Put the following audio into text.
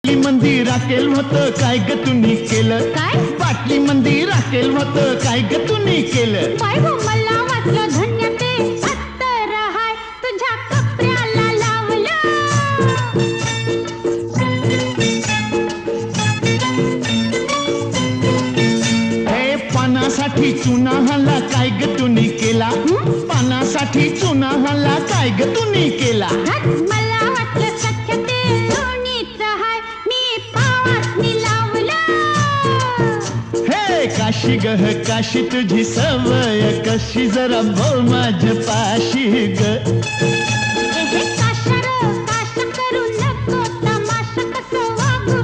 बाटली मंदी राखेल होतं काय ग तुम्ही केलं काय बाटली मंदी राखेल होतं काय ग तुम्ही केलं बाय हो मला वाटलं धन्य ते अत्तर हाय तुझ्या कपड्याला लावलं हे पानासाठी चुना हल्ला काय ग तुम्ही केला पानासाठी चुना हल्ला काय ग तुम्ही केला मला वाटलं सख्य ते लोणीच हाय मी पावासनी लावलं हे काशी गह काशी तुझी सवय कशी जरा बोल माझ्या पाशी ग हे काशा करू नको तमाशा कसं वागू